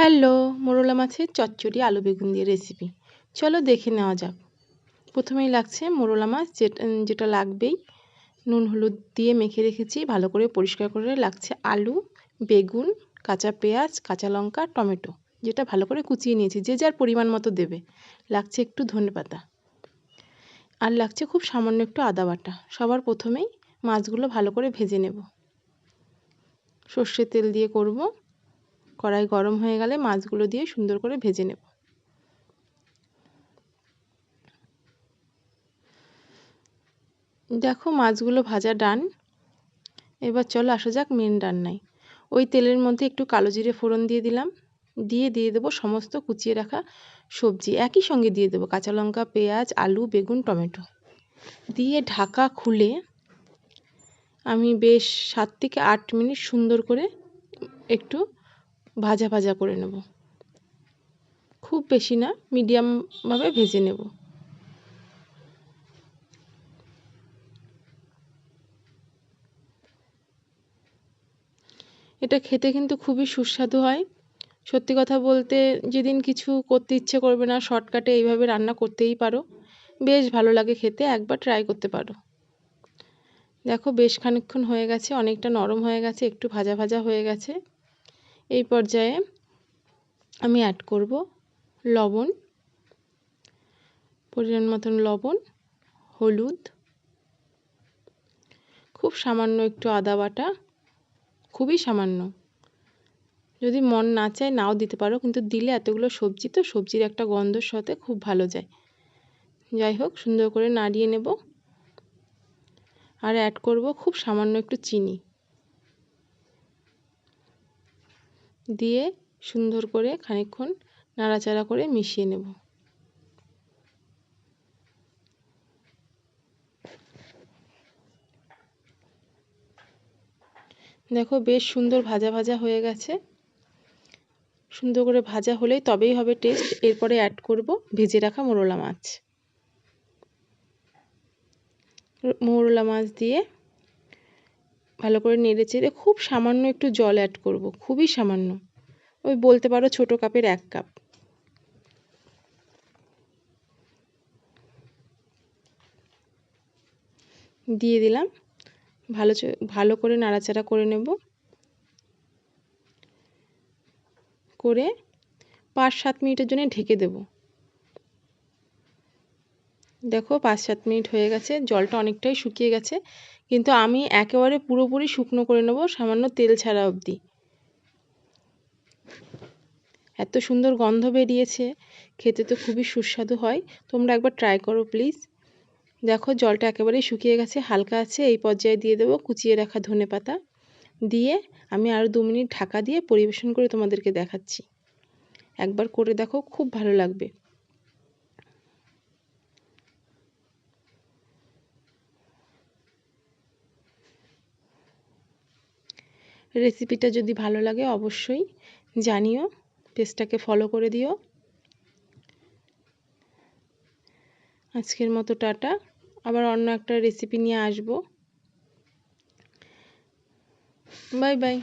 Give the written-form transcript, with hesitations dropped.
Hello, মোরলা মাছের চচ্চড়ি আলু বেগুন দিয়ে রেসিপি। চলো দেখে নেওয়া যাক। প্রথমেই লাগছে মোরলা মাছ, যেটা লাগবেই। নুন হলুদ দিয়ে মেখে রেখেছি, ভালো করে পরিষ্কার করে। লাগছে আলু, বেগুন, কাঁচা পেঁয়াজ, কাঁচা লঙ্কা, টমেটো, যেটা ভালো করে কুচিয়ে নিয়েছি, যে যার পরিমাণ মতো দেবে। লাগছে একটু ধনেপাতা, আর লাগছে খুব সামান্য একটু আদা বাটা। সবার প্রথমেই মাছগুলো ভালো করে ভেজে নেব। সর্ষের তেল দিয়ে করব। কড়াই গরম হয়ে গেলে মাছগুলো দিয়ে সুন্দর করে ভেজে নেব। দেখো মাছগুলো ভাজা ডান। এবার চলো আসা যাক মেন রান্নায়। ওই তেলের মধ্যে একটু কালো জিরে ফোড়ন দিয়ে দিলাম। দিয়ে দেবো সমস্ত কুচিয়ে রাখা সবজি, একই সঙ্গে দিয়ে দেবো কাঁচা লঙ্কা, পেঁয়াজ, আলু, বেগুন, টমেটো। দিয়ে ঢাকা খুলে আমি বেশ 7 থেকে 8 মিনিট সুন্দর করে একটু ভাজা ভাজা করে নেব। খুব বেশি না, মিডিয়ামভাবে ভেজে নেব। এটা খেতে কিন্তু খুবই সুস্বাদু হয়। সত্যি কথা বলতে, যেদিন কিছু করতে ইচ্ছে করবে না, শর্টকাটে এইভাবে রান্না করতেই পারো। বেশ ভালো লাগে খেতে, একবার ট্রাই করতে পারো। দেখো বেশ খানিকক্ষণ হয়ে গেছে, অনেকটা নরম হয়ে গেছে, একটু ভাজা ভাজা হয়ে গেছে। এই পর্যায়ে আমি অ্যাড করব লবণ, পরিমাণ মতন লবণ, হলুদ, খুব সামান্য একটু আদা বাটা, খুবই সামান্য। যদি মন না চায় নাও দিতে পারো, কিন্তু দিলে এতগুলো সবজি তো সবজির একটা গন্ধর সাথে খুব ভালো যায়। যাই হোক, সুন্দর করে নাড়িয়ে নেব। আর অ্যাড করব খুব সামান্য একটু চিনি। দিয়ে সুন্দর করে খানিকক্ষণ নাড়াচাড়া করে মিশিয়ে নেব। দেখো বেশ সুন্দর ভাজা ভাজা হয়ে গেছে। সুন্দর করে ভাজা হলেই তবেই হবে টেস্ট। এরপরে অ্যাড করব ভেজে রাখা মোরলা মাছ। মোরলা মাছ দিয়ে ভালো করে নেড়ে চেড়ে খুব সামান্য একটু জল অ্যাড করব, খুবই সামান্য। ওই বলতে পারো ছোট কাপের 1 কাপ। দিয়ে দিলাম। ভালো করে নাড়াচাড়া করে নেব। করে 5-7 মিনিটের জন্য ঢেকে দেব। দেখো 5-7 মিনিট হয়ে গেছে, জলটা অনেকটাই শুকিয়ে গেছে, কিন্তু আমি একেবারে পুরোপুরি শুকনো করে নেব, সামান্য তেল ছাড়া অবধি। এত সুন্দর গন্ধ বেরিয়েছে, খেতে তো খুবই সুস্বাদু হয়। তোমরা একবার ট্রাই করো প্লিজ। দেখো জলটা একেবারেই শুকিয়ে গেছে, হালকা আছে। এই পর্যায়ে দিয়ে দেবো কুচিয়ে রাখা ধনেপাতা। দিয়ে আমি আরও 2 মিনিট ঢাকা দিয়ে পরিবেশন করে তোমাদেরকে দেখাচ্ছি। একবার করে দেখো, খুব ভালো লাগবে। রেসিপিটা যদি ভালো লাগে অবশ্যই জানিও, পেজটাকে ফলো করে দিও। আজকের মতো টাটা, আবার অন্য একটা রেসিপি নিয়ে আসবো। Bye bye.